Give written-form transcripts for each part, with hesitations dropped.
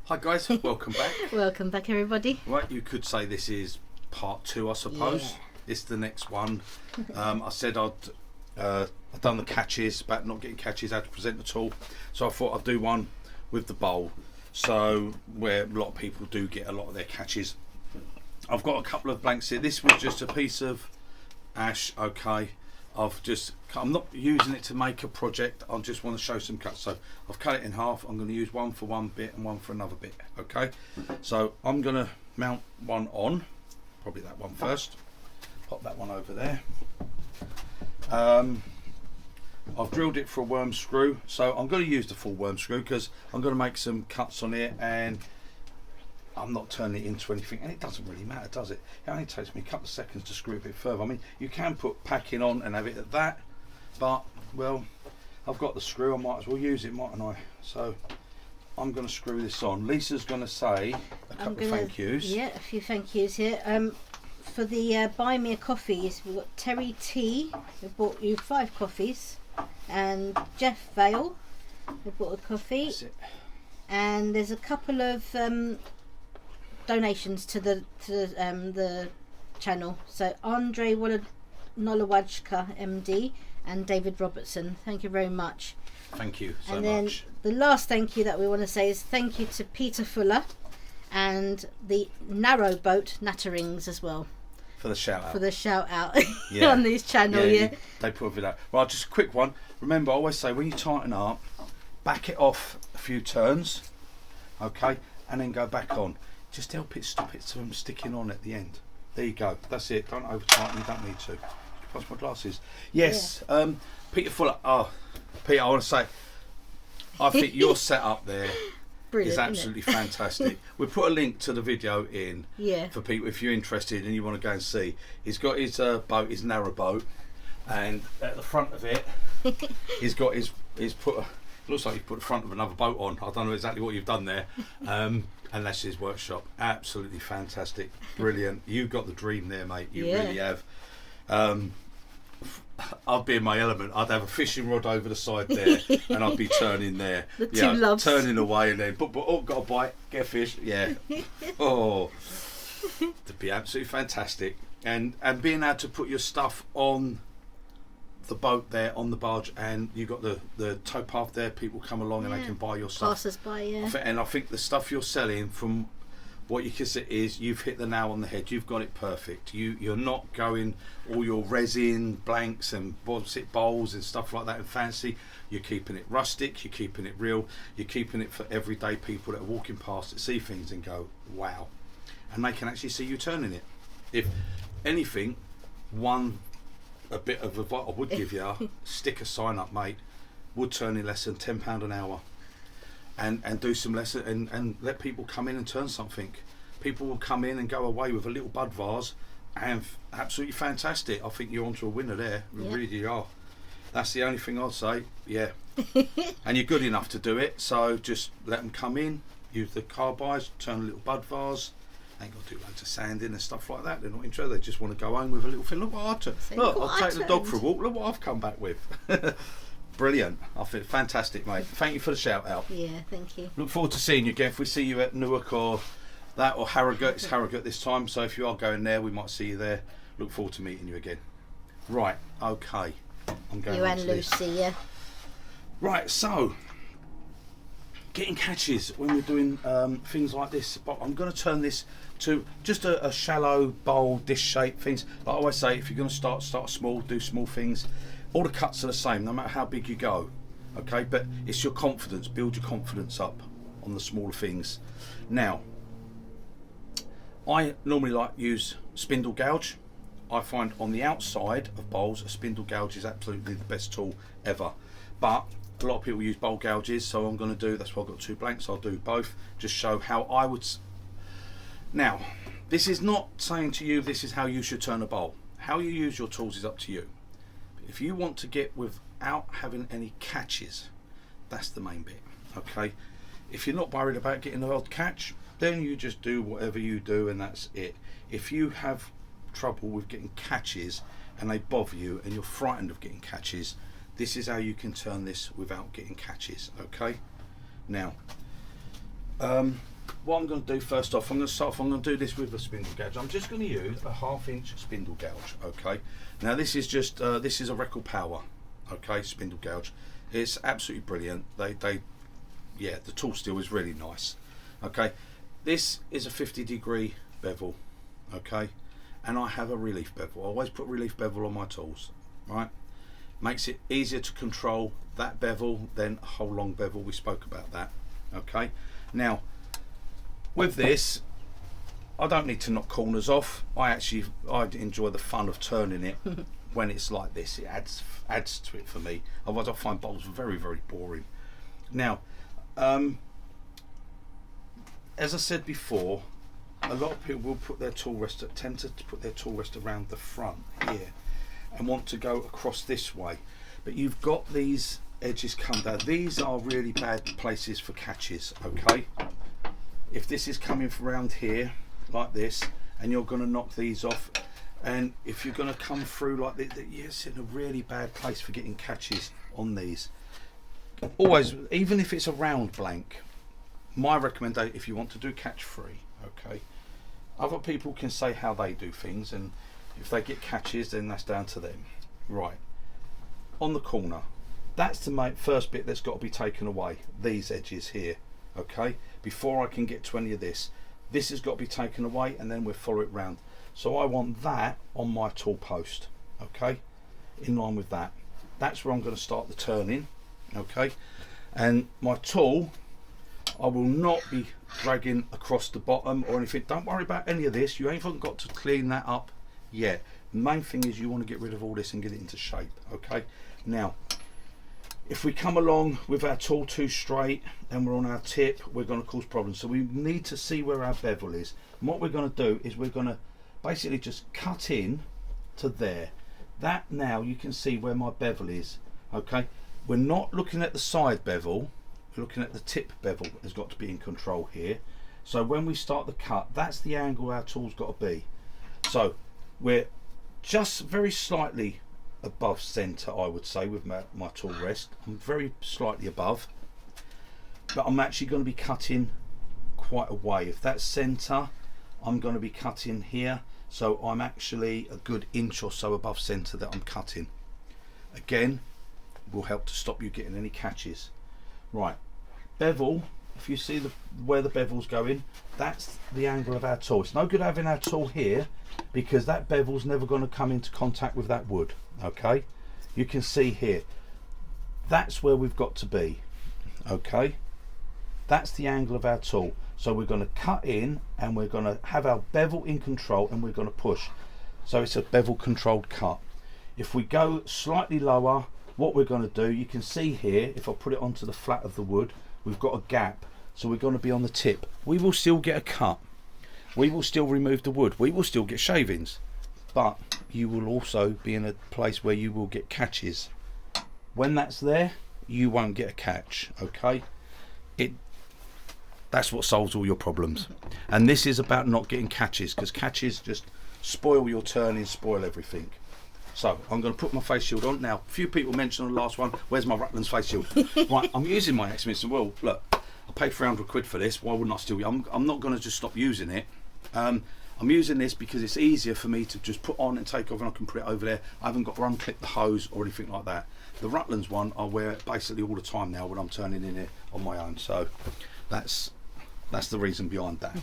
Hi guys, welcome back. Welcome back everybody. Right, you could say this is part 2, I suppose. Yeah. It's the next one. I said I'd done the catches, about not getting catches, how to present the tool. So I thought I'd do one with the bowl. So where a lot of people do get a lot of their catches. I've got a couple of blanks here. This was just a piece of ash, okay. I'm not using it to make a project, I just want to show some cuts. So I've cut it in half. I'm going to use one for one bit and one for another bit, okay. So I'm going to mount one on, probably that one first. Pop that one over there. I've drilled it for a worm screw, so I'm going to use the full worm screw because I'm going to make some cuts on it and I'm not turning it into anything, and it doesn't really matter, does it? It only takes me a couple of seconds to screw it a bit further. I mean, you can put packing on and have it at that, but, well, I've got the screw, I might as well use it, mightn't I? So I'm going to screw this on. Lisa's going to say a couple of thank yous. Yeah, a few thank yous here. For the buy me a coffees, we've got Terry T, who bought you 5 coffees, and Jeff Vale, who bought a coffee. That's it. And there's a couple of donations to the channel. So Andre Nolawajka MD and David Robertson. Thank you very much. Thank you so and then much. The last thank you that we want to say is thank you to Peter Fuller and the Narrowboat Natterings as well. For the shout out. For the shout out Yeah. on this channel, yeah. They put it out. Well, just a quick one. Remember, I always say when you tighten up, back it off a few turns, okay, and then go back on. Just help it stop it from sticking on at the end. There you go. That's it. Don't over tighten. You don't need to. Pass my glasses. Yes. Yeah. Peter Fuller. Oh, Peter, I want to say, I think your setup there is absolutely fantastic. We'll put a link to the video in for people if you're interested and you want to go and see. He's got his boat, his narrowboat, and at the front of it, he's got his put. Looks like you've put the front of another boat on. I don't know exactly what you've done there. And that's his workshop. Absolutely fantastic. Brilliant. You've got the dream there, mate. You really have. I'd be in my element. I'd have a fishing rod over the side there and I'd be turning there. The two loves. Turning away and then, oh, got a bite, get a fish. Yeah. Oh, it'd be absolutely fantastic. And being able to put your stuff on the boat there on the barge, and you got the towpath there, people come along and they can buy your stuff. Passers by, And I think the stuff you're selling, from what you can see, is you've hit the nail on the head. You've got it perfect. You're not going all your resin blanks and bowls and stuff like that and fancy. You're keeping it rustic, you're keeping it real, you're keeping it for everyday people that are walking past that see things and go wow, and they can actually see you turning it. If anything, a bit of advice I would give you, stick a sign up, mate, wood turning lesson, £10 an hour, and do some lesson and let people come in and turn something. People will come in and go away with a little bud vase and absolutely fantastic. I think you're onto a winner there. You really are. That's the only thing I'd say. And you're good enough to do it, so just let them come in, use the carbide, turn a little bud vase. Ain't got to do loads of sanding and stuff like that. They're not interested. They just want to go home with a little thing. Look what I took. Look, I'll take the dog for a walk. Look what I've come back with. Brilliant. I feel fantastic, mate. Thank you for the shout out. Yeah, thank you. Look forward to seeing you again. If we see you at Newark or that, or Harrogate, it's Harrogate this time. So if you are going there, we might see you there. Look forward to meeting you again. Right. Okay. I'm going. You and Lucy, yeah. Right. So, getting catches when we're doing things like this, but I'm going to turn this to just a shallow bowl dish shape things. Like I always say, if you're going to start small, do small things. All the cuts are the same no matter how big you go, okay, but it's your confidence. Build your confidence up on the smaller things. Now, I normally like to use spindle gouge. I find on the outside of bowls a spindle gouge is absolutely the best tool ever, but a lot of people use bowl gouges, so I'm going to do, that's why I've got 2 blanks, I'll do both, just show how I would. Now, this is not saying to you this is how you should turn a bowl. How you use your tools is up to you. But if you want to get without having any catches, that's the main bit, okay? If you're not worried about getting the odd catch, then you just do whatever you do and that's it. If you have trouble with getting catches and they bother you and you're frightened of getting catches, this is how you can turn this without getting catches, okay? Now, what I'm going to do first off, I'm going to do this with a spindle gouge. I'm just going to use a 1/2 inch spindle gouge. Okay. Now this is just this is a Record Power. Okay, spindle gouge. It's absolutely brilliant. Yeah, the tool steel is really nice. Okay, this is a 50-degree bevel. Okay, and I have a relief bevel. I always put relief bevel on my tools. Right, makes it easier to control that bevel than a whole long bevel. We spoke about that. Okay, now with this, I don't need to knock corners off. I enjoy the fun of turning it when it's like this. It adds to it for me. Otherwise, I find bowls very, very boring. Now, as I said before, a lot of people will put their tool rest tend to put their tool rest around the front here and want to go across this way. But you've got these edges come down. These are really bad places for catches. Okay, if this is coming from around here like this, and you're going to knock these off, and if you're going to come through like this, it's in a really bad place for getting catches on these. Always, even if it's a round blank, my recommendation, if you want to do catch free, okay, other people can say how they do things, and if they get catches, then that's down to them. Right, on the corner, that's the first bit that's got to be taken away, these edges here. Okay, before I can get to any of this has got to be taken away, and then we'll follow it round. So I want that on my tool post. Okay, in line with that, that's where I'm going to start the turning. Okay, and my tool, I will not be dragging across the bottom or anything. Don't worry about any of this. You ain't even got to clean that up yet. The main thing is you want to get rid of all this and get it into shape. Okay, now if we come along with our tool too straight and we're on our tip, we're going to cause problems. So we need to see where our bevel is. And what we're going to do is we're going to basically just cut in to there. That, now you can see where my bevel is. Okay, we're not looking at the side bevel, we're looking at the tip bevel. Has got to be in control here. So when we start the cut, that's the angle our tool's got to be. So we're just very slightly above center, I would say, with my tool rest. I'm very slightly above, but I'm actually going to be cutting quite a way. If that's center, I'm going to be cutting here, so I'm actually a good inch or so above center that I'm cutting. Again, will help to stop you getting any catches. Right, bevel, if you see where the bevel's going, that's the angle of our tool. It's no good having our tool here, because that bevel's never going to come into contact with that wood. Okay, you can see here, that's where we've got to be. Okay, that's the angle of our tool. So we're going to cut in, and we're going to have our bevel in control, and we're going to push. So it's a bevel controlled cut. If we go slightly lower, what we're going to do, you can see here, if I put it onto the flat of the wood, we've got a gap, so we're going to be on the tip. We will still get a cut, we will still remove the wood, we will still get shavings, but you will also be in a place where you will get catches. When that's there, you won't get a catch. Okay, that's what solves all your problems. And this is about not getting catches, because catches just spoil your turning, spoil everything. So I'm going to put my face shield on now. A few people mentioned on the last one, where's my Rutland's face shield? Right, I'm using my Axminster. Well, look, I paid 300 quid for this. Why wouldn't I still? I'm not going to just stop using it. I'm using this because it's easier for me to just put on and take off, and I can put it over there. I haven't got to unclip the hose or anything like that. The Rutland's one, I wear it basically all the time now when I'm turning in it on my own. So that's the reason behind that.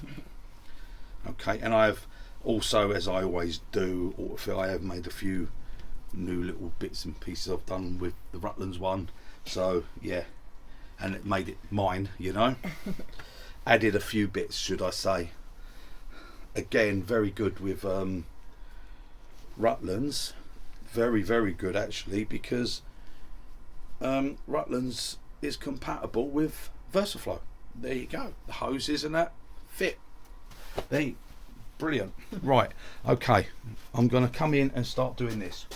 Okay, and I've also, as I always do, I have made a few new little bits and pieces I've done with the Rutland's one. So yeah, and it made it mine, you know. Added a few bits, should I say. Again, very good with Rutland's. Very, very good actually, because Rutland's is compatible with Versaflow. There you go. The hoses and that fit. There, brilliant. Right, okay. I'm going to come in and start doing this.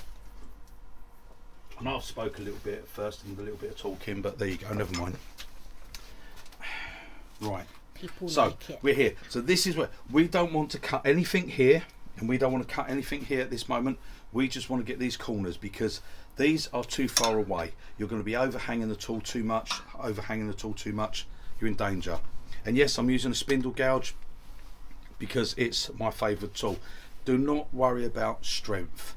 I know I spoke a little bit at first and a little bit of talking, but there you go. Never mind. Right. So we're here. So this is where we don't want to cut anything here, and we don't want to cut anything here at this moment. We just want to get these corners, because these are too far away. You're going to be overhanging the tool too much. You're in danger. And yes, I'm using a spindle gouge because it's my favourite tool. Do not worry about strength.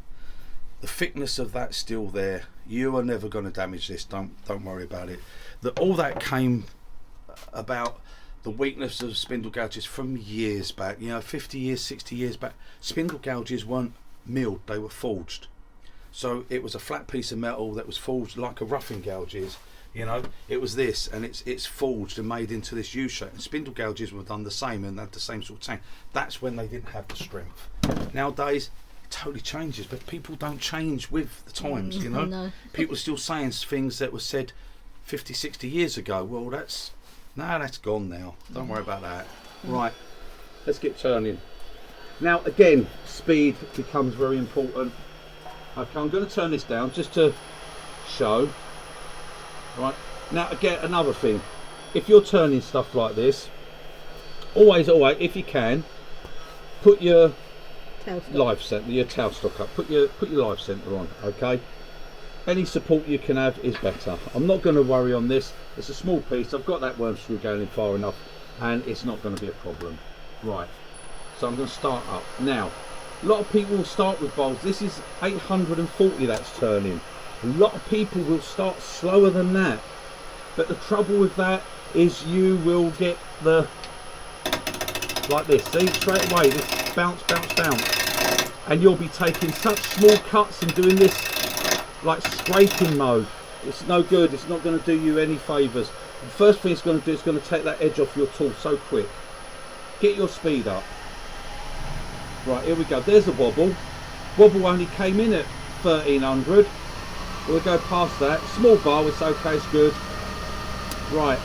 The thickness of that's still there. You are never going to damage this. Don't worry about it. All that came about, the weakness of spindle gouges from years back. You know, 50 years, 60 years back, spindle gouges weren't milled, they were forged. So it was a flat piece of metal that was forged like a roughing gouge is. You know, it was this, and it's forged and made into this U shape. And spindle gouges were done the same and had the same sort of tang. That's when they didn't have the strength. Nowadays, it totally changes, but people don't change with the times. You know, No. People are still saying things that were said 50, 60 years ago. Well, that's gone now. Don't worry about that. Right, let's get turning. Now, again, speed becomes very important. Okay, I'm going to turn this down just to show. Right, now again, another thing, if you're turning stuff like this, always, if you can, put your live center, your tailstock up, put your live center on. Okay, any support you can have is better. I'm not going to worry on this. It's a small piece. I've got that worm screw going in far enough, and it's not going to be a problem. Right, so I'm going to start up now. A lot of people will start with bowls. This is 840 that's turning. A lot of people will start slower than that, but the trouble with that is you will get the, like this, see, straight away, this bounce, bounce, bounce, and you'll be taking such small cuts and doing this like scraping mode. It's no good. It's not going to do you any favours. The first thing it's going to do is going to take that edge off your tool so quick. Get your speed up. Right, here we go. There's a wobble. Wobble only came in at 1300. We'll go past that. Small bar, it's okay, it's good. Right.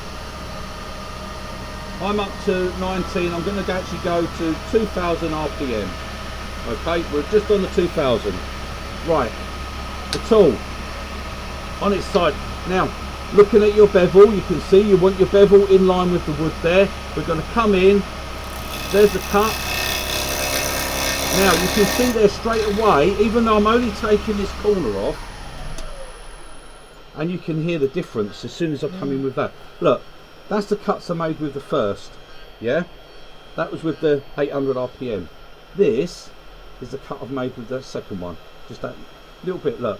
I'm up to 19. I'm going to actually go to 2000 RPM. Okay, we're just on the 2000. Right. The tool on its side. Now, looking at your bevel, you can see you want your bevel in line with the wood there. We're going to come in. There's the cut. Now, you can see there straight away, even though I'm only taking this corner off, and you can hear the difference as soon as I come in with that. Look, that's the cuts I made with the first, yeah? That was with the 800 RPM. This is the cut I've made with the second one. Just that little bit, look.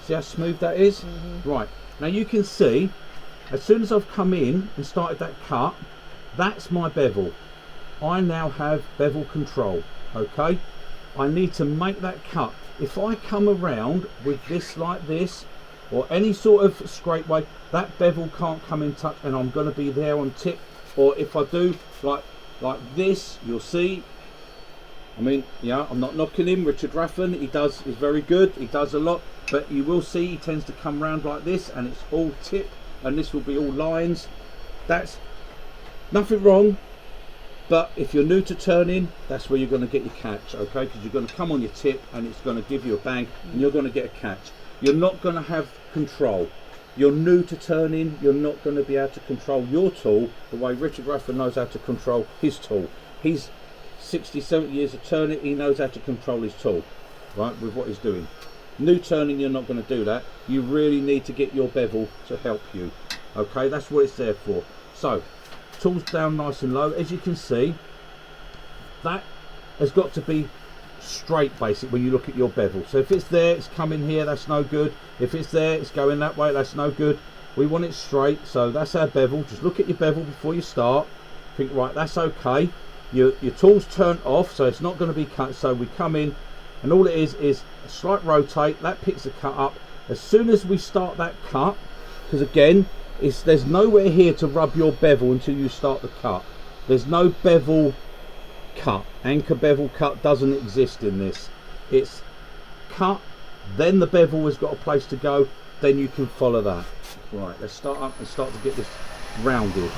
See how smooth that is? Right, now you can see, as soon as I've come in and started that cut, that's my bevel. I now have bevel control, okay? I need to make that cut. If I come around with this like this, or any sort of scrape way, that bevel can't come in touch, and I'm going to be there on tip. Or if I do like this, you'll see, I mean, yeah, I'm not knocking him, Richard Raffan, he's very good, he does a lot, but you will see he tends to come round like this, and it's all tip, and this will be all lines. That's nothing wrong, but if you're new to turning, that's where you're going to get your catch, okay? Because you're going to come on your tip, and it's going to give you a bang, and you're going to get a catch. You're not going to have control. You're new to turning, you're not going to be able to control your tool the way Richard Raffan knows how to control his tool. He's 60, 70 years of turning, he knows how to control his tool, right, with what he's doing. New turning, you're not going to do that. You really need to get your bevel to help you, okay? That's what it's there for. So, tools down nice and low. As you can see, that has got to be straight basic when you look at your bevel. So if it's there, it's coming here, that's no good. If it's there, it's going that way, that's no good. We want it straight, so that's our bevel. Just look at your bevel before you start. Think, right, that's okay. Your tool's turned off, so it's not going to be cut. So we come in, and all it is a slight rotate. That picks the cut up. As soon as we start that cut, because again, there's nowhere here to rub your bevel until you start the cut. There's no bevel cut, anchor bevel cut doesn't exist in this. It's cut, then the bevel has got a place to go, then you can follow that. Right, let's start up and start to get this rounded.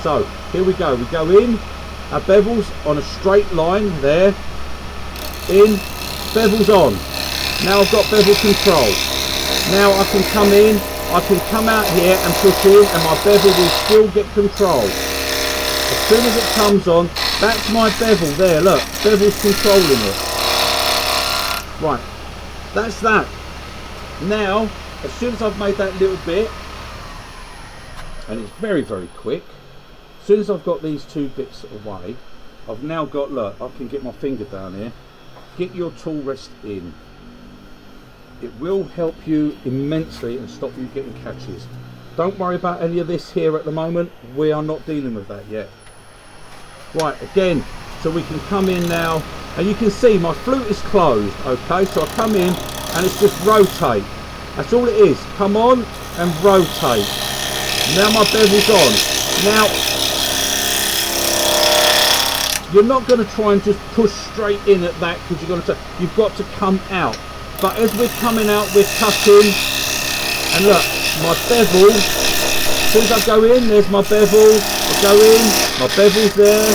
So here we go in, our bevel's on a straight line there, in, bevel's on. Now I've got bevel control. Now I can come in, I can come out here and push in, and my bevel will still get control. As soon as it comes on, that's my bevel there, look, bevel's controlling it. Right, that's that. Now, as soon as I've made that little bit, and it's very, very quick, As soon as I've got these two bits away, I've now got, look, I can get my finger down here. Get your tool rest in. It will help you immensely and stop you getting catches. Don't worry about any of this here at the moment. We are not dealing with that yet. Right, again, so we can come in now, and you can see my flute is closed, okay? So I come in and it's just rotate. That's all it is. Come on and rotate. Now my bevel's on. Now, you're not going to try and just push straight in at that, because you've got to come out. But as we're coming out, we're cutting, and look, my bevel, as soon as I go in, there's my bevel, I go in, my bevel's there,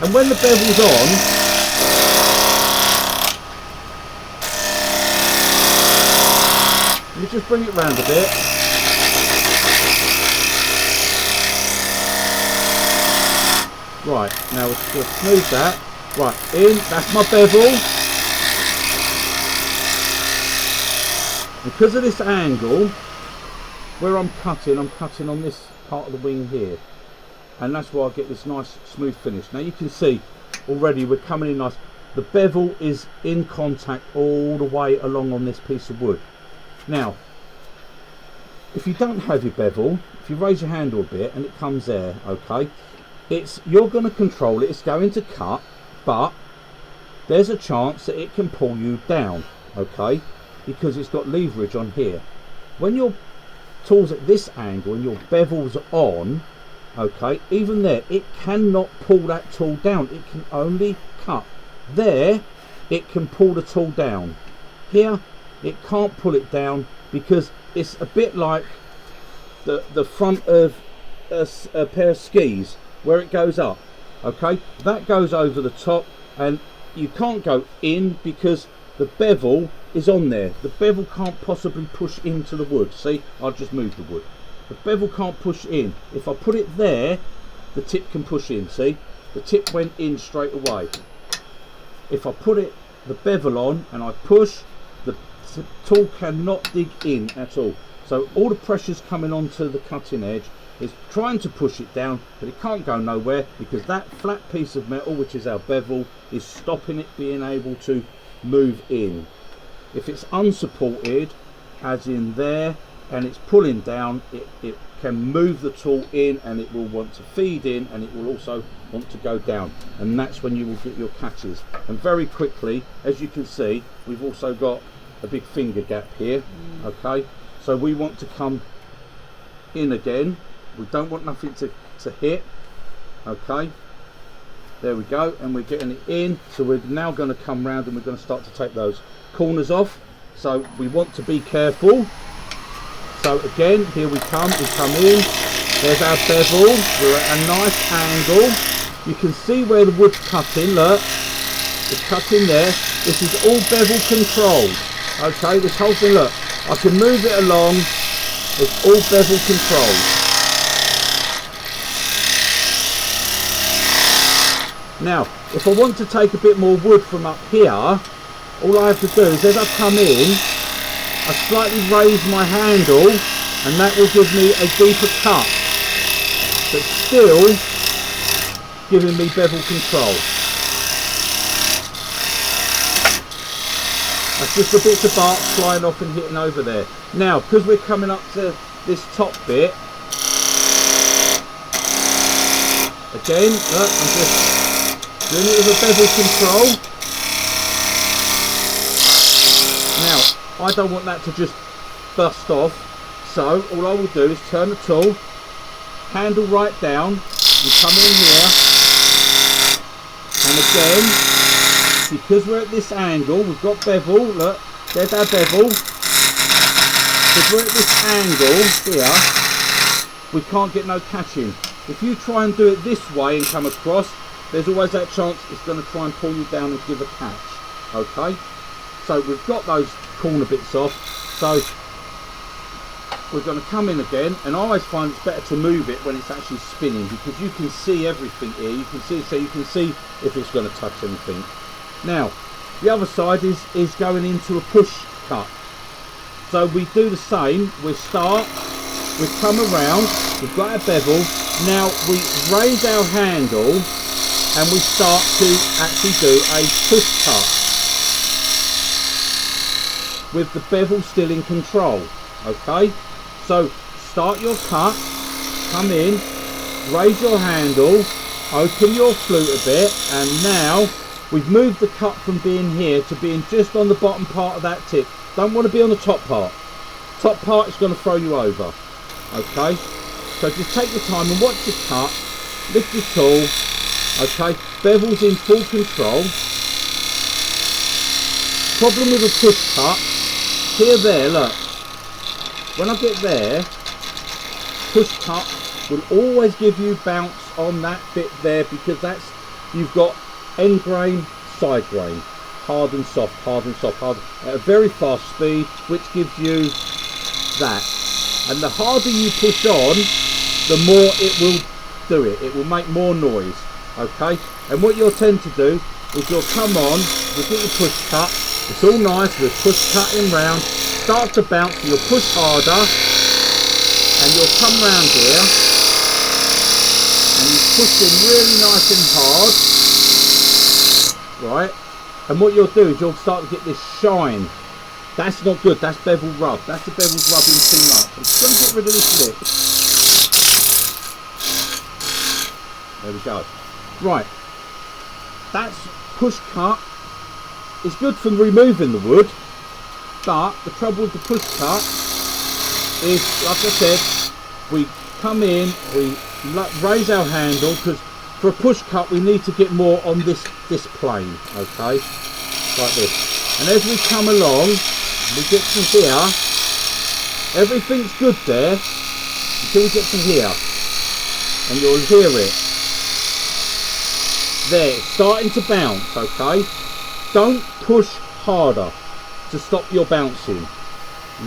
and when the bevel's on, you just bring it round a bit. Right, now we'll smooth that. Right, in, that's my bevel. Because of this angle, where I'm cutting on this part of the wing here. And that's why I get this nice smooth finish. Now you can see already we're coming in nice. The bevel is in contact all the way along on this piece of wood. Now, if you don't have your bevel, if you raise your handle a bit and it comes there, okay, you're going to control it, it's going to cut, but there's a chance that it can pull you down, okay, because it's got leverage on here. When your tool's at this angle and your bevel's on, okay, even there, it cannot pull that tool down, it can only cut. There, it can pull the tool down. Here, it can't pull it down, because it's a bit like the front of a pair of skis, where it goes up, okay, that goes over the top, and you can't go in because the bevel is on there. The bevel can't possibly push into the wood. See, I'll just move the wood. The bevel can't push in. If I put it there, the tip can push in. See, the tip went in straight away. If I put the bevel on and I push, the tool cannot dig in at all. So all the pressure's coming onto the cutting edge. It's trying to push it down, but it can't go nowhere, because that flat piece of metal, which is our bevel, is stopping it being able to move in. If it's unsupported, as in there, and it's pulling down, it can move the tool in, and it will want to feed in, and it will also want to go down, and that's when you will get your catches. And very quickly, as you can see, we've also got a big finger gap here, okay, so we want to come in again. We don't want nothing to hit, okay, there we go, and we're getting it in. So we're now going to come round and we're going to start to take those corners off, so we want to be careful. So again, here we come in, there's our bevel, we're at a nice angle. You can see where the wood's cutting, look, it's cutting there. This is all bevel controlled, okay, this whole thing, look, I can move it along, it's all bevel controlled. Now, if I want to take a bit more wood from up here, all I have to do is, as I come in, I slightly raise my handle, and that will give me a deeper cut, but still giving me bevel control. That's just a bit of bark flying off and hitting over there. Now, because we're coming up to this top bit, again, look, I'm just doing it with a bevel control. Now, I don't want that to just bust off, so all I will do is turn the tool, handle right down, and come in here, and again, because we're at this angle, we've got bevel, look, there's our bevel, because we're at this angle here, we can't get no catching. If you try and do it this way and come across, there's always that chance it's going to try and pull you down and give a catch, okay? So we've got those corner bits off, so we're going to come in again, and I always find it's better to move it when it's actually spinning, because you can see everything here, you can see, so you can see if it's going to touch anything. Now, the other side is going into a push cut. So we do the same, we start, we've come around, we've got our bevel. Now we raise our handle and we start to actually do a push cut with the bevel still in control. Okay, so start your cut, come in, raise your handle, open your flute a bit, and now we've moved the cut from being here to being just on the bottom part of that tip. Don't want to be on the top part. Top part is going to throw you over. Okay, so just take your time and watch your cut, lift your tool. Okay, bevel's in full control. Problem with a push cut, here, there, look, when I get there, push cut will always give you bounce on that bit there, because that's, you've got end grain, side grain, hard and soft, hard and soft, hard at a very fast speed, which gives you that. And the harder you push on, the more it will do it. It will make more noise. Okay, and what you'll tend to do is you'll come on, you'll get your push cut, it's all nice, we're push cutting round, start to bounce, you'll push harder, and you'll come round here, and you push in really nice and hard, right, and what you'll do is you'll start to get this shine. That's not good, that's bevel rub, that's the bevel's rubbing too much. I'm just going to get rid of this lip. There we go. Right, that's push cut. It's good for removing the wood, but the trouble with the push cut is, like I said, we come in, we raise our handle, because for a push cut we need to get more on this plane, okay, like this. And as we come along, we get to here, everything's good there until we get to here, and you'll hear it. There, it's starting to bounce, okay? Don't push harder to stop your bouncing.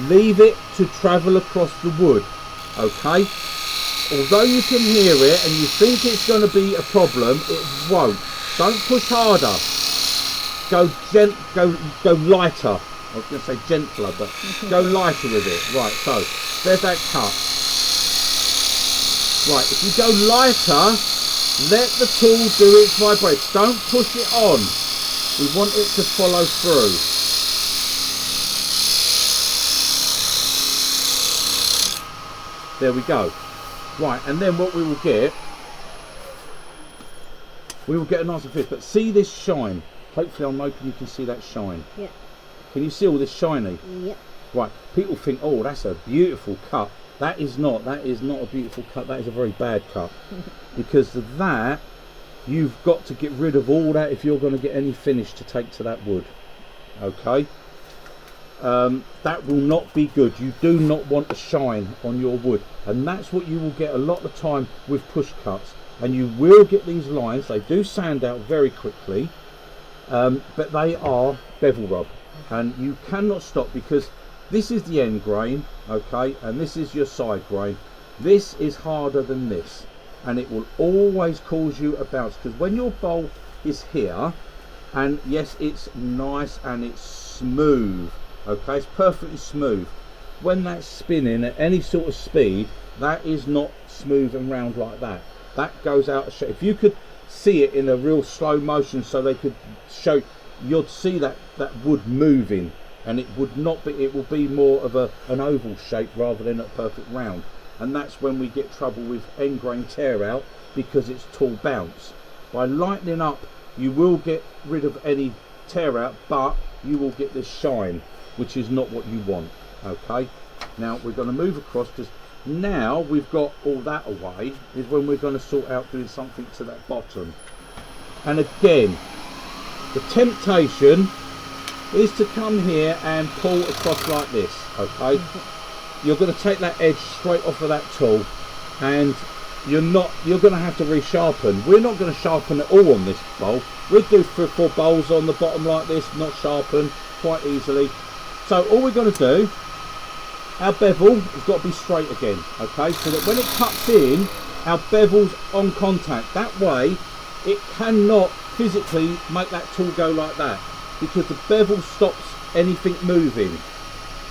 Leave it to travel across the wood, okay? Although you can hear it and you think it's going to be a problem, it won't. Don't push harder. Go lighter. I was going to say gentler, but go lighter with it. Right, so there's that cut. Right, if you go lighter, let the tool do its vibration. Don't push it on. We want it to follow through. There we go. Right, and then what we will get a nicer fit. But see this shine? Hopefully I'm hoping you can see that shine. Yeah. Can you see all this shiny? Yep. Right, people think, oh, that's a beautiful cut. That is not a beautiful cut, that is a very bad cut. Because of that, you've got to get rid of all that if you're going to get any finish to take to that wood. Okay? That will not be good. You do not want a shine on your wood. And that's what you will get a lot of the time with push cuts. And you will get these lines, they do sand out very quickly, but they are bevel rub. And you cannot stop, because this is the end grain, okay, and this is your side grain. This is harder than this, and it will always cause you a bounce, because when your bowl is here, and yes, it's nice and it's smooth, okay, it's perfectly smooth. When that's spinning at any sort of speed, that is not smooth and round like that. That goes out of shape. If you could see it in a real slow motion, so they could show, you'd see that wood moving, and it would not be, it will be more of an oval shape rather than a perfect round. And that's when we get trouble with end grain tear out, because it's tool bounce. By lightening up, you will get rid of any tear out, but you will get this shine, which is not what you want. Okay, now we're going to move across, because now we've got all that away, is when we're going to sort out doing something to that bottom. And again, the temptation is to come here and pull across like this, okay? You're going to take that edge straight off of that tool, and you're going to have to resharpen. We're not going to sharpen at all on this bowl. We'll do 3 or 4 bowls on the bottom like this, not sharpen quite easily. So all we're going to do, our bevel has got to be straight again, okay? So that when it cuts in, our bevel's on contact. That way, it cannot physically make that tool go like that, because the bevel stops anything moving.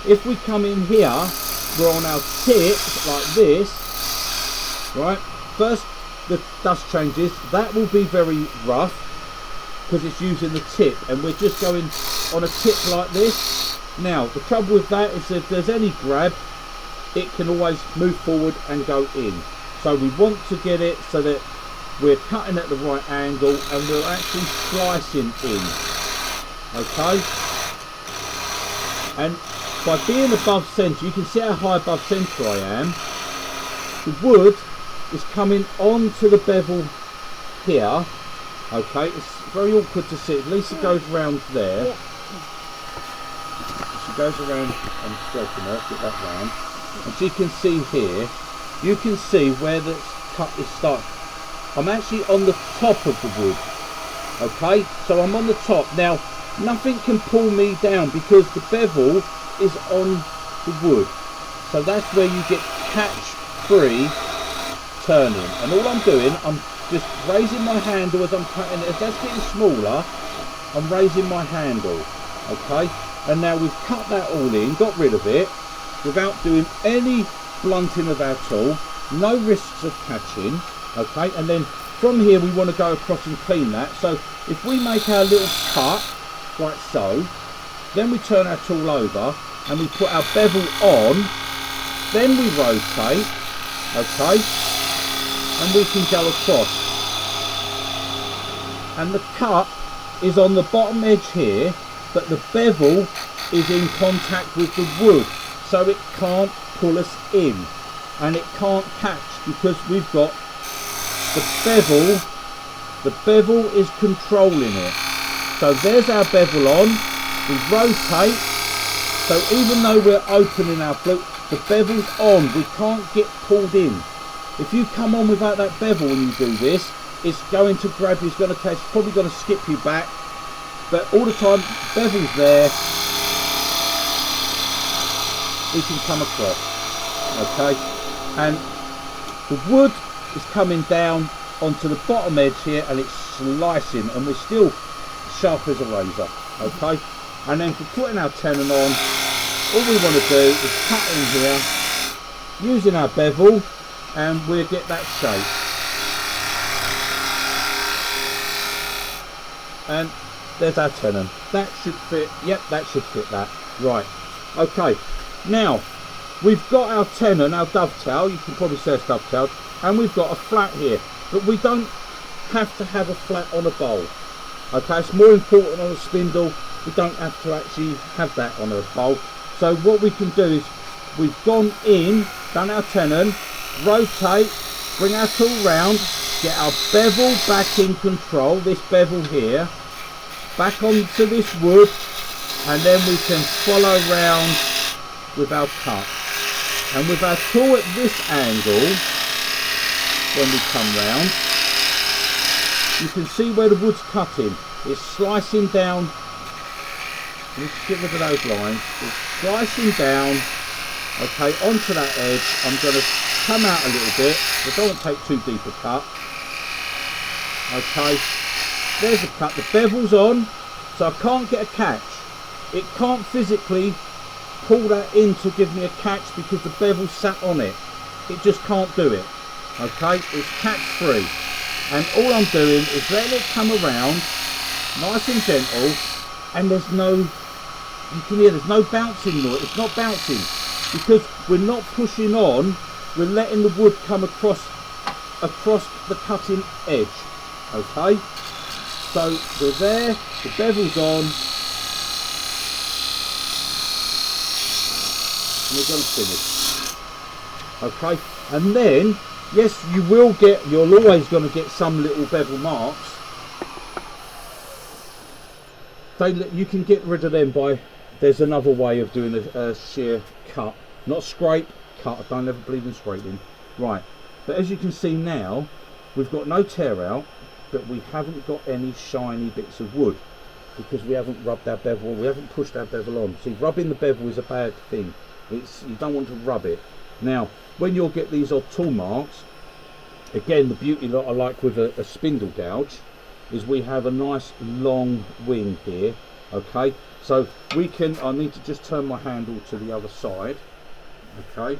If we come in here we're on our tip like this, right? First the dust changes, that will be very rough because it's using the tip, and we're just going on a tip like this. Now the trouble with that is if there's any grab, it can always move forward and go in. So we want to get it so that we're cutting at the right angle and we're actually slicing in. Okay? And by being above centre, you can see how high above centre I am. The wood is coming onto the bevel here. Okay, it's very awkward to see. Lisa goes round there. Yeah. She goes around and stroking her, get that round. And you can see here, you can see where the cut is starting. I'm actually on the top of the wood. Okay, so I'm on the top. Now, nothing can pull me down because the bevel is on the wood. So that's where you get catch-free turning. And all I'm doing, I'm just raising my handle as I'm cutting it. As that's getting smaller, I'm raising my handle. Okay, and now we've cut that all in, got rid of it, without doing any blunting of our tool, no risks of catching. Okay, and then from here we want to go across and clean that. So if we make our little cut like so, then we turn our tool over and we put our bevel on, then we rotate, okay, and we can go across. And the cut is on the bottom edge here, but the bevel is in contact with the wood, so it can't pull us in and it can't catch because we've got the bevel is controlling it. So there's our bevel on, we rotate, so even though we're opening our flute, the bevel's on, we can't get pulled in. If you come on without that bevel when you do this, it's going to grab you, it's going to catch, it's probably going to skip you back, but all the time, bevel's there, we can come across, okay? And the wood is coming down onto the bottom edge here and it's slicing, and we're still sharp as a razor, okay? And then for putting our tenon on, all we want to do is cut in here using our bevel and we'll get that shape. And there's our tenon. That should fit, yep, that should fit that. Right, okay. Now, we've got our tenon, our dovetail, you can probably say it's dovetailed, and we've got a flat here. But we don't have to have a flat on a bowl. Okay, it's more important on a spindle. We don't have to actually have that on a bowl. So what we can do is, we've gone in, done our tenon, rotate, bring our tool round, get our bevel back in control, this bevel here, back onto this wood, and then we can follow round with our cut. And with our tool at this angle, when we come round, you can see where the wood's cutting. It's slicing down. Let's get rid of those lines. It's slicing down, okay, onto that edge. I'm going to come out a little bit. I don't want to take too deep a cut. Okay, there's the cut. The bevel's on, so I can't get a catch. It can't physically pull that in to give me a catch because the bevel sat on it. It just can't do it. Okay, it's catch free, and all I'm doing is letting it come around nice and gentle, and there's no, you can hear there's no bouncing noise. It's not bouncing because we're not pushing on, we're letting the wood come across the cutting edge. Okay, so we're there, the bevel's on, and we're going to finish. Okay, and then yes, you're always going to get some little bevel marks. You can get rid of them by, there's another way of doing a shear cut, not scrape, cut. I don't ever believe in scraping. Right, but as you can see now, we've got no tear out, but we haven't got any shiny bits of wood because we haven't rubbed our bevel, we haven't pushed our bevel on. See, rubbing the bevel is a bad thing. You don't want to rub it. Now, when you'll get these odd tool marks, again, the beauty that I like with a spindle gouge is we have a nice long wing here. Okay, so we can, I need to just turn my handle to the other side. okay?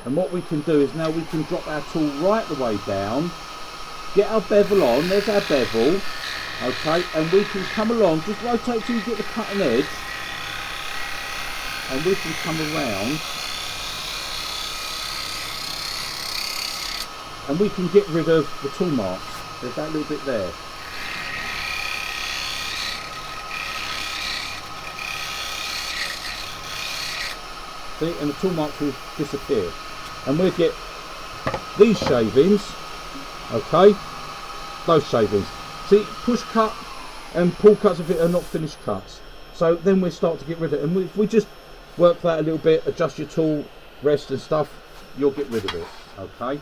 And what we can do is now we can drop our tool right the way down, get our bevel on, there's our bevel, okay? And we can come along, just rotate till you get the cutting edge, and we can come around, and we can get rid of the tool marks. There's that little bit there. See, and the tool marks will disappear. And we'll get these shavings, okay, those shavings. See, push cut and pull cuts of it are not finished cuts. So then we start to get rid of it. And if we just work that a little bit, adjust your tool, rest and stuff, you'll get rid of it, okay?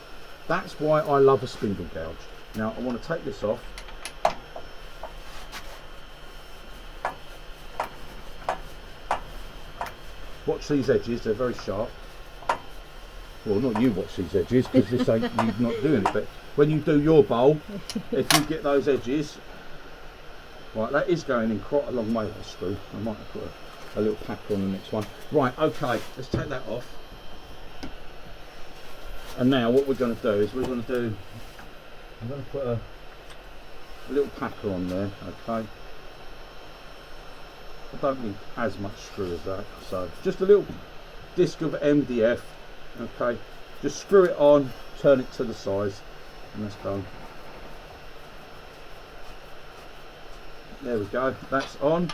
That's why I love a spindle gouge. Now I want to take this off. Watch these edges, they're very sharp. Well, not you watch these edges, because this ain't you not doing it, but when you do your bowl, if you get those edges, right, that is going in quite a long way, that screw. I might have put a little packer on the next one. Right, okay, let's take that off. And now what we're going to do is I'm going to put a little packer on there, okay. I don't need as much screw as that, so just a little disc of MDF, okay. Just screw it on, turn it to the size, and that's done. There we go, that's on.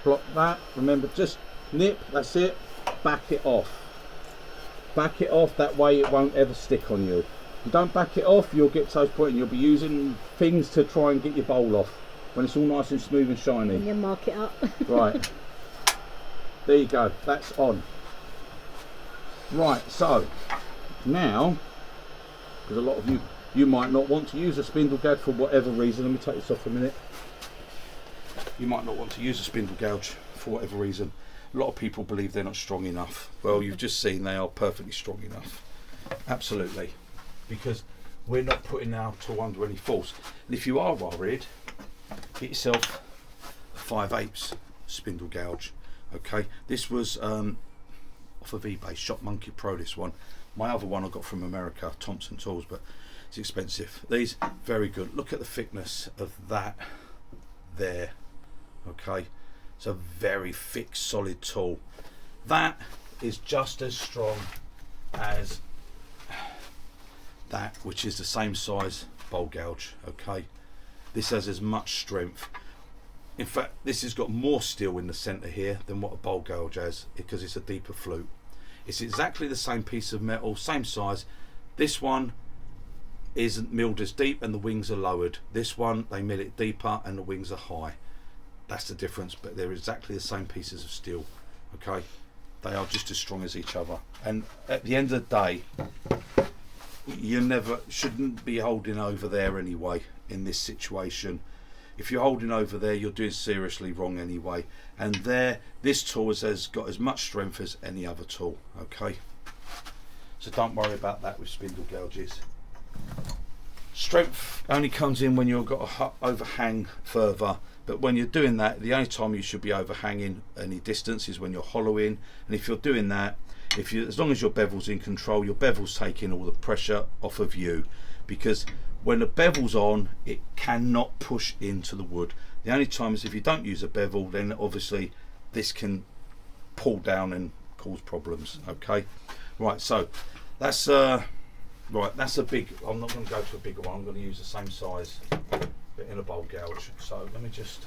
Block that, remember, just nip, that's it, back it off. Back it off, that way it won't ever stick on you. If you don't back it off, you'll get to those point and you'll be using things to try and get your bowl off when it's all nice and smooth and shiny. And you mark it up. Right, there you go, that's on. Right, so now, because a lot of you might not want to use a spindle gouge for whatever reason. Let me take this off a minute. You might not want to use a spindle gouge for whatever reason. A lot of people believe they're not strong enough. Well, you've just seen they are perfectly strong enough. Absolutely. Because we're not putting our tool under any force. And if you are worried, get yourself a 5/8 spindle gouge. Okay, this was off of eBay, Shop Monkey Pro, this one. My other one I got from America, Thompson Tools, but it's expensive. These, very good. Look at the thickness of that there. Okay, it's a very thick, solid tool. That is just as strong as that, which is the same size bowl gouge. Okay, this has as much strength. In fact, this has got more steel in the center here than what a bowl gouge has, because it's a deeper flute. It's exactly the same piece of metal, same size. This one isn't milled as deep and the wings are lowered. This one, they mill it deeper and the wings are high. That's the difference, but they're exactly the same pieces of steel. Okay, they are just as strong as each other. And at the end of the day, you never shouldn't be holding over there anyway in this situation. If you're holding over there, you're doing seriously wrong anyway. And there, this tool has got as much strength as any other tool. Okay, so don't worry about that with spindle gouges. Strength only comes in when you've got to overhang further. But when you're doing that, the only time you should be overhanging any distance is when you're hollowing. And if you're doing that, as long as your bevel's in control, your bevel's taking all the pressure off of you, because when the bevel's on, it cannot push into the wood. The only time is if you don't use a bevel, then obviously this can pull down and cause problems. Okay, right, so that's right, that's a big, I'm not going to go to a bigger one, I'm going to use the same size but in a bowl gouge. So let me just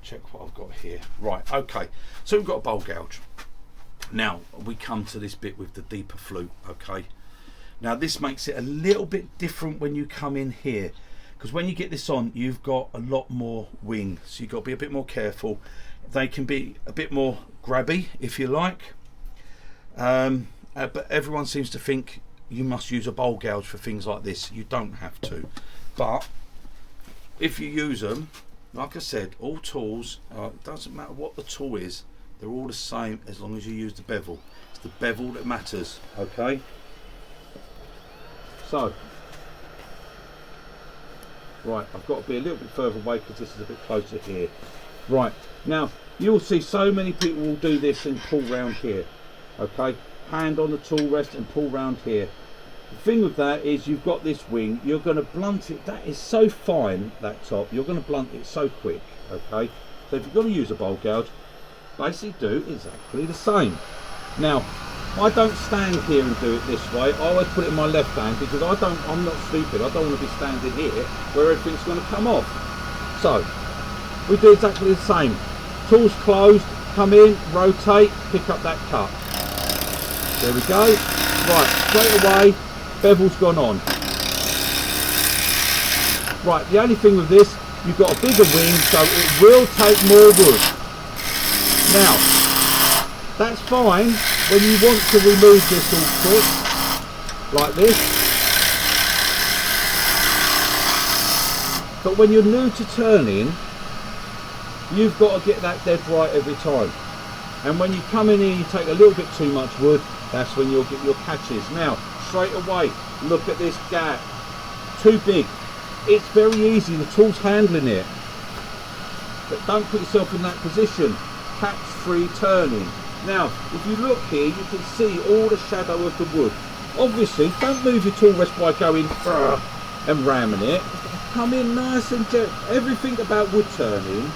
check what I've got here. Right, okay, so we've got a bowl gouge. Now we come to this bit with the deeper flute. Okay, now this makes it a little bit different when you come in here, because when you get this on, you've got a lot more wing, so you've got to be a bit more careful. They can be a bit more grabby if you like, but everyone seems to think you must use a bowl gouge for things like this. You don't have to, but if you use them, like I said, all tools, it doesn't matter what the tool is, they're all the same as long as you use the bevel. It's the bevel that matters. Okay, so right, I've got to be a little bit further away because this is a bit closer here. Right, now you'll see so many people will do this and pull round here. Okay, hand on the tool rest and pull round here. The thing with that is you've got this wing, you're going to blunt it. That is so fine, that top, you're going to blunt it so quick, okay? So if you're going to use a bowl gouge, basically do exactly the same. Now, I don't stand here and do it this way. I always put it in my left hand because I'm not stupid. I don't want to be standing here where everything's going to come off. So, we do exactly the same. Tools closed, come in, rotate, pick up that cut. There we go. Right, straight away, bevel's gone on. Right, the only thing with this, you've got a bigger wing, so it will take more wood. Now, that's fine when you want to remove this all quick, like this. But when you're new to turning, you've got to get that dead right every time. And when you come in here, you take a little bit too much wood, that's when you'll get your catches. Now, straight away, look at this gap. Too big. It's very easy, the tool's handling it. But don't put yourself in that position. Catch-free turning. Now, if you look here, you can see all the shadow of the wood. Obviously, don't move your tool rest by going and ramming it. Come in nice and gentle. Everything about wood turning,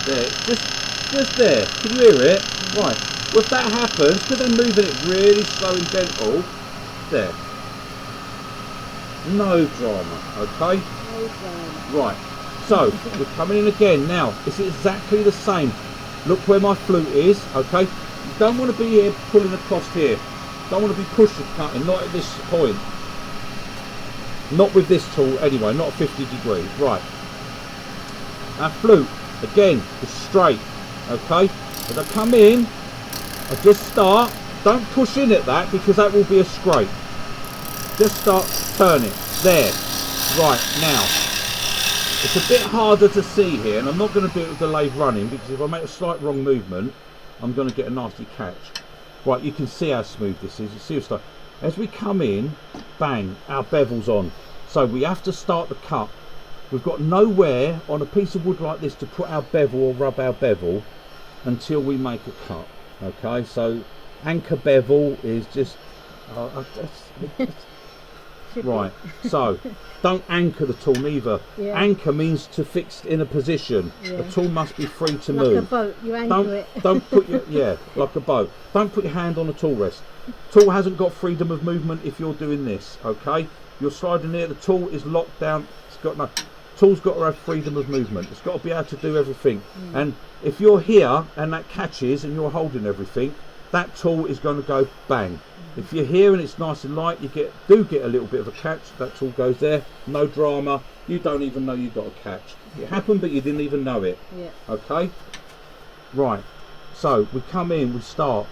there, just there. Can you hear it? Right. Well, if that happens, because I'm moving it really slow and gentle, there. No drama, okay? No drama. Right. So, we're coming in again. Now, it's exactly the same. Look where my flute is, okay? You don't want to be here pulling across here. Don't want to be pushing, cutting, not at this point. Not with this tool anyway, not 50 degrees. Right. Our flute, again, is straight, okay? As I come in, I just start. Don't push in at that because that will be a scrape. Just start, turn it. There. Right, now. It's a bit harder to see here, and I'm not going to do it with the lathe running because if I make a slight wrong movement, I'm going to get a nasty catch. Right, you can see how smooth this is. You see what's like. As we come in, bang, our bevel's on. So we have to start the cut. We've got nowhere on a piece of wood like this to put our bevel or rub our bevel until we make a cut. Okay, so anchor bevel is just right. So don't anchor the tool neither. Yeah. Anchor means to fix in a position. Yeah. The tool must be free to move. Like a boat, you anchor it. Don't put your like a boat. Don't put your hand on the tool rest. Tool hasn't got freedom of movement if you're doing this. Okay, you're sliding there. The tool is locked down. It's got no. Tool's got to have freedom of movement. It's got to be able to do everything. And if you're here and that catches and you're holding everything, that tool is going to go bang. If you're here and it's nice and light, you do get a little bit of a catch. That tool goes there, no drama. You don't even know you got a catch. It happened, but you didn't even know it. Yeah. Okay. Right. So we come in, we start.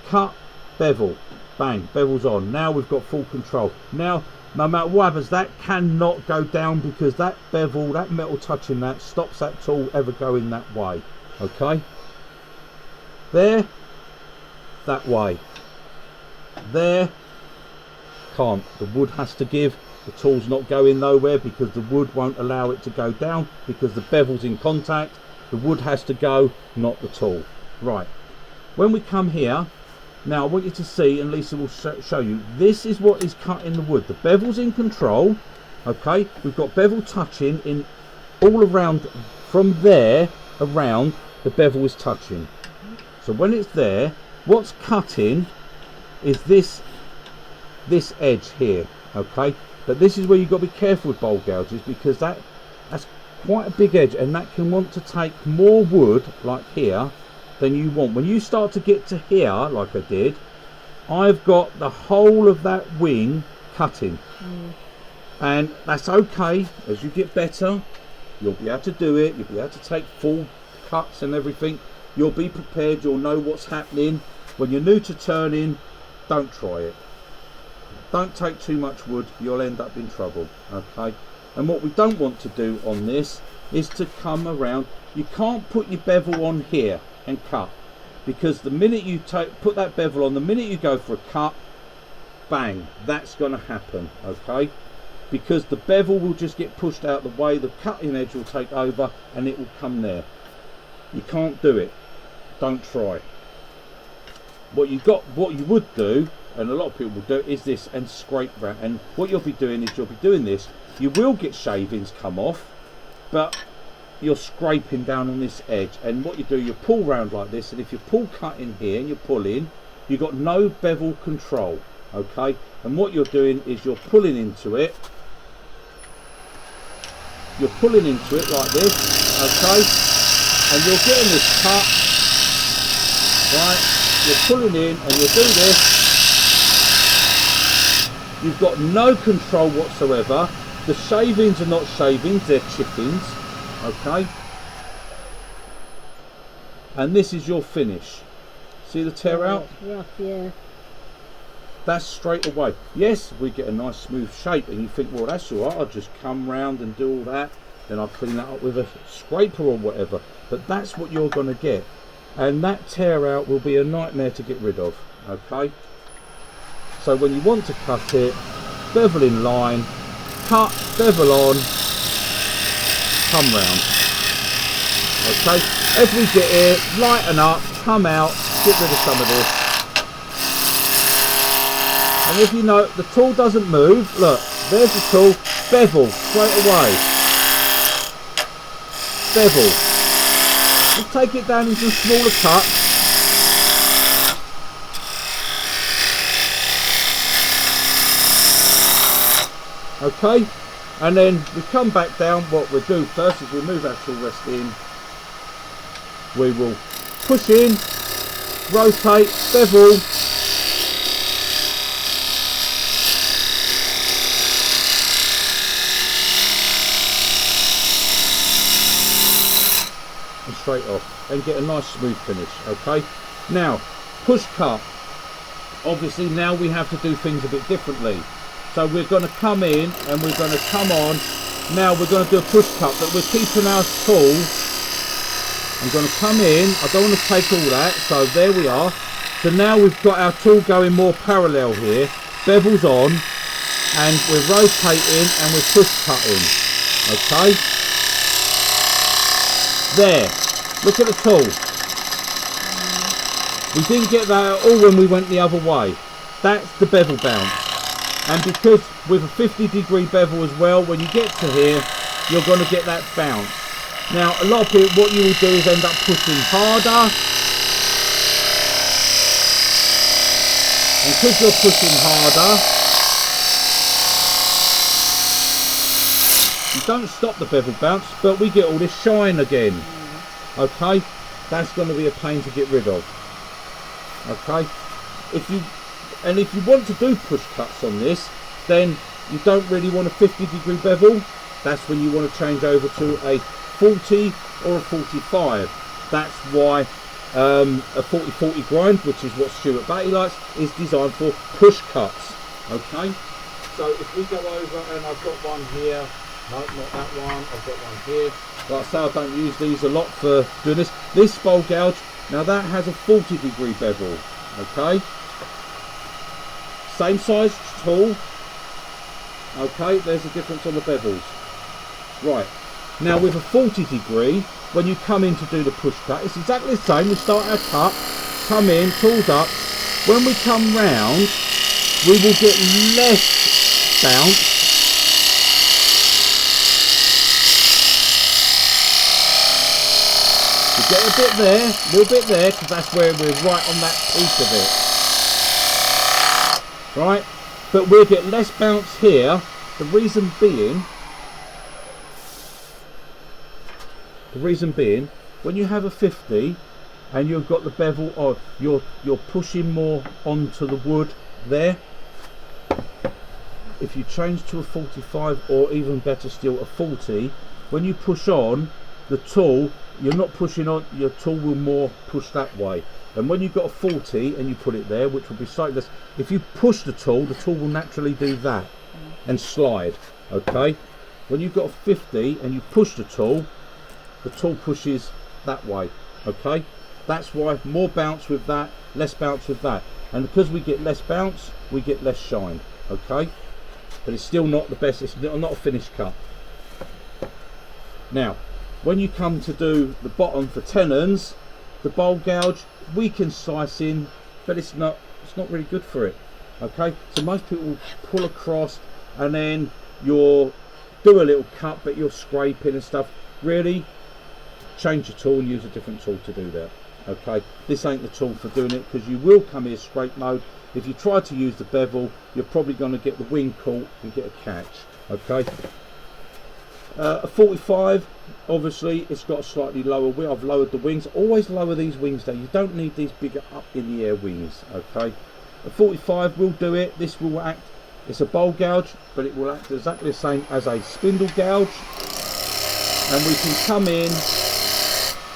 Cut, bevel, bang, bevel's on. Now we've got full control. Now, no matter what happens, that cannot go down because that bevel, that metal touching that, stops that tool ever going that way. Okay. There. That way. There, can't. The wood has to give. The tool's not going nowhere because the wood won't allow it to go down because the bevel's in contact. The wood has to go, not the tool. Right. When we come here, now I want you to see, and Lisa will show you, this is what is cut in the wood. The bevel's in control. Okay, we've got bevel touching in all around. From there around, the bevel is touching. So when it's there, what's cutting is this edge here, okay? But this is where you've got to be careful with bowl gouges because that's quite a big edge and that can want to take more wood like here than you want. When you start to get to here, like I did, I've got the whole of that wing cutting. And that's okay. As you get better, you'll be able to do it. You'll be able to take full cuts and everything. You'll be prepared. You'll know what's happening. When you're new to turning, don't try it. Don't take too much wood, you'll end up in trouble. Okay, and what we don't want to do on this is to come around. You can't put your bevel on here and cut because the minute you put that bevel on, the minute you go for a cut, bang, that's going to happen. Okay, because the bevel will just get pushed out the way, the cutting edge will take over and it will come there. You can't do it. Don't try. what you would do, and a lot of people will do, is this, and scrape round. And what you'll be doing is you'll be doing this. You will get shavings come off, but you're scraping down on this edge. And what you do, you pull round like this, and if you pull cut in here and you pull in, you've got no bevel control, okay? And what you're doing is you're pulling into it. You're pulling into it like this, okay? And you're getting this cut, right? You're pulling in and you do this. You've got no control whatsoever. The shavings are not shavings, they're chippings, okay? And this is your finish. See the tear out? It's rough, yeah. That's straight away. Yes, we get a nice smooth shape, and you think, well, that's all right, I'll just come round and do all that, then I'll clean that up with a scraper or whatever. But that's what you're going to get, and that tear out will be a nightmare to get rid of, okay? So when you want to cut it, bevel in line, cut, bevel on, come round, okay? As we get here, lighten up, come out, get rid of some of this. And if you know the tool doesn't move, look, there's the tool, bevel straight away. Bevel. Just take it down into smaller cuts. Okay, and then we come back down. What we'll do first is we'll move our tool rest in. We will push in, rotate, bevel. And straight off and get a nice smooth finish. Okay, now push cut. Obviously now we have to do things a bit differently. So we're going to come in and we're going to come on. Now we're going to do a push cut, but we're keeping our tool. I'm going to come in. I don't want to take all that. So there we are. So now we've got our tool going more parallel here. Bevel's on, and we're rotating and we're push cutting. Okay. There. Look at the tool. We didn't get that at all when we went the other way. That's the bevel bounce. And because with a 50-degree bevel as well, when you get to here, you're going to get that bounce. Now, a lot of people, what you will do is end up pushing harder. And because you're pushing harder, you don't stop the bevel bounce, but we get all this shine again. Okay? That's going to be a pain to get rid of. Okay? If you want to do push cuts on this, then you don't really want a 50-degree bevel. That's when you want to change over to a 40 or a 45. That's why a 40-40 grind, which is what Stuart Batty likes, is designed for push cuts. Okay, so if we go over, and I've got one here, no, not that one, I've got one here. Like I say, I don't use these a lot for doing this. This bowl gouge, now that has a 40-degree bevel. Okay, same size tool. Okay, there's a difference on the bevels. Right, now with a 40-degree, when you come in to do the push cut, it's exactly the same. We start our cut, come in, tools up. When we come round, we will get less bounce. We get a bit there, a little bit there, because that's where we're right on that peak of it. Right, but we'll get less bounce here. The reason being, when you have a 50 and you've got the bevel on, you're pushing more onto the wood there. If you change to a 45, or even better still a 40, when you push on the tool, you're not pushing on, your tool will more push that way. And when you've got a 40 and you put it there, which will be slightly less, if you push the tool will naturally do that and slide. Okay, when you've got a 50 and you push the tool pushes that way. Okay, that's why more bounce with that, less bounce with that. And because we get less bounce, we get less shine. Okay, but it's still not the best, it's not a finished cut. Now when you come to do the bottom for tenons, the bowl gouge, we can slice in but it's not really good for it. Okay, so most people will pull across and then you'll do a little cut, but you're scraping and stuff. Really, change your tool and use a different tool to do that. Okay, this ain't the tool for doing it, because you will come here scrape mode. If you try to use the bevel, you're probably going to get the wing caught and get a catch. Okay, a 45, obviously it's got a slightly lower wing. I've lowered the wings. Always lower these wings down. You don't need these bigger up in the air wings. Okay, a 45 will do it. This will act, it's a bowl gouge, but it will act exactly the same as a spindle gouge, and we can come in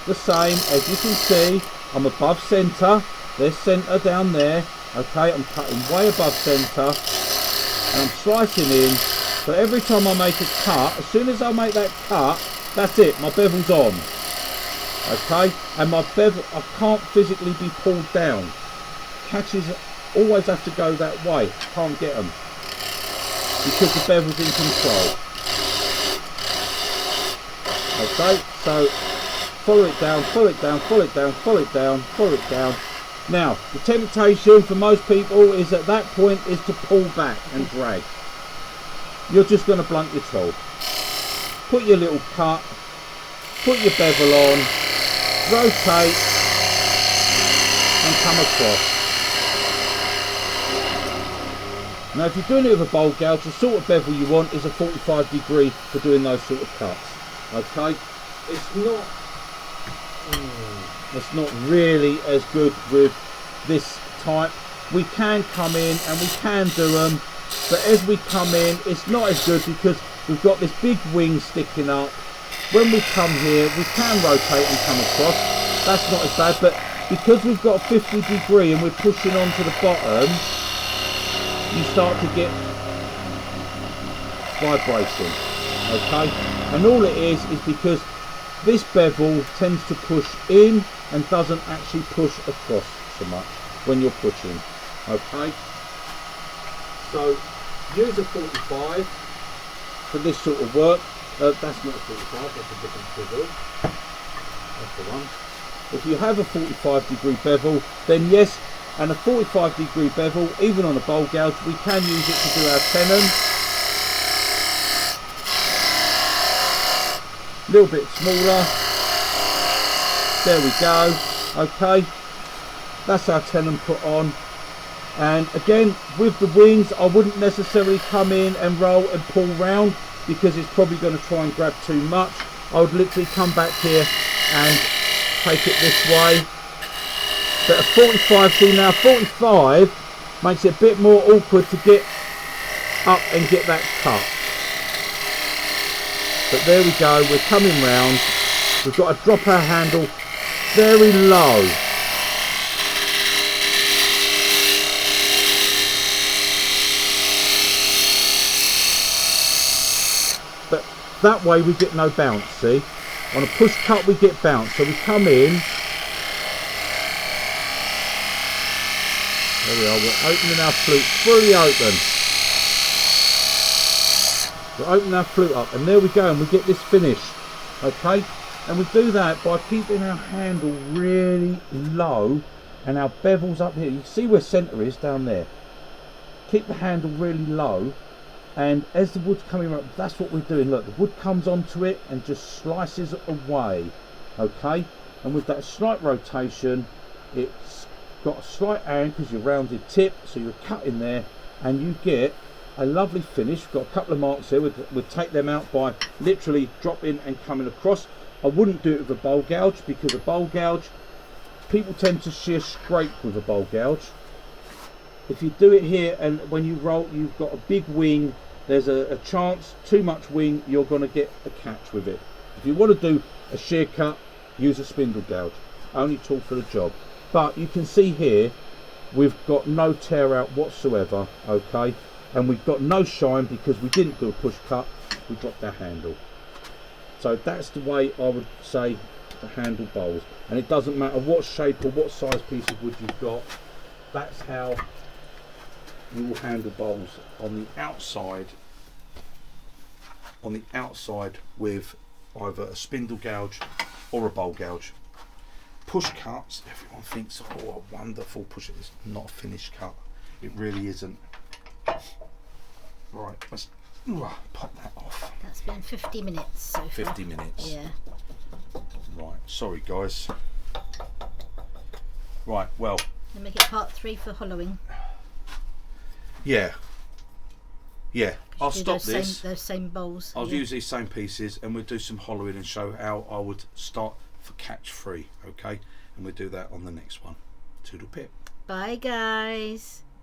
the same. As you can see, I'm above centre. There's centre down there. Okay, I'm cutting way above centre and I'm slicing in. So every time I make a cut, as soon as I make that cut, that's it, my bevel's on. Okay, and my bevel, I can't physically be pulled down. Catches always have to go that way. Can't get them because the bevel's in control. Okay, so follow it down, follow it down, follow it down, follow it down, follow it down. Now, the temptation for most people is at that point is to pull back and drag. You're just going to blunt your tool. Put your little cut, put your bevel on, rotate and come across. Now if you're doing it with a bowl gouge, the sort of bevel you want is a 45 degree for doing those sort of cuts. Okay, it's not really as good with this type. We can come in and we can do them, but as we come in it's not as good because we've got this big wing sticking up. When we come here we can rotate and come across. That's not as bad, but because we've got a 50 degree and we're pushing on to the bottom, you start to get vibration. Okay, and all it is because this bevel tends to push in and doesn't actually push across so much when you're pushing. Okay, so use a 45 for this sort of work. That's not a 45, that's a different bevel. That's the one. If you have a 45 degree bevel, then yes, and a 45 degree bevel, even on a bowl gouge, we can use it to do our tenon. A little bit smaller. There we go. Okay, that's our tenon put on. And again, with the wings, I wouldn't necessarily come in and roll and pull round because it's probably going to try and grab too much. I would literally come back here and take it this way. But a 45, see now 45 makes it a bit more awkward to get up and get that cut. But there we go, we're coming round. We've got to drop our handle very low. But that way we get no bounce, see? On a push cut we get bounce, so we come in. There we are, we're opening our flute, fully open. We're opening our flute up, and there we go, and we get this finish. Okay, and we do that by keeping our handle really low and our bevels up here. You see where centre is down there. Keep the handle really low, and as the wood's coming up, that's what we're doing. Look, the wood comes onto it and just slices it away. Okay, and with that slight rotation, it's got a slight angle because you're rounded tip, so you're cutting there and you get a lovely finish. We've got a couple of marks here. We'll take them out by literally dropping and coming across. I wouldn't do it with a bowl gouge because a bowl gouge, people tend to shear scrape with a bowl gouge. If you do it here and when you roll, you've got a big wing, there's a chance, too much wing, you're going to get a catch with it. If you want to do a shear cut, use a spindle gouge, only tool for the job. But you can see here we've got no tear out whatsoever. Okay, and we've got no shine because we didn't do a push cut, we dropped our handle. So that's the way I would say to handle bowls, and it doesn't matter what shape or what size piece of wood you've got, that's how you will handle bowls on the outside with either a spindle gouge or a bowl gouge. push cuts, everyone thinks, oh, a wonderful push. It's not a finished cut. It really isn't. Right, let's pop that off. That's been 50 minutes so far. 50 minutes. Yeah. Right, sorry guys. Right, well. Then make it part 3 for hollowing. Yeah. Yeah, I'll Do stop this. Those same bowls. I'll use these same pieces and we'll do some hollowing and show how I would start for catch 3, okay? And we'll do that on the next one. Toodle pip. Bye guys.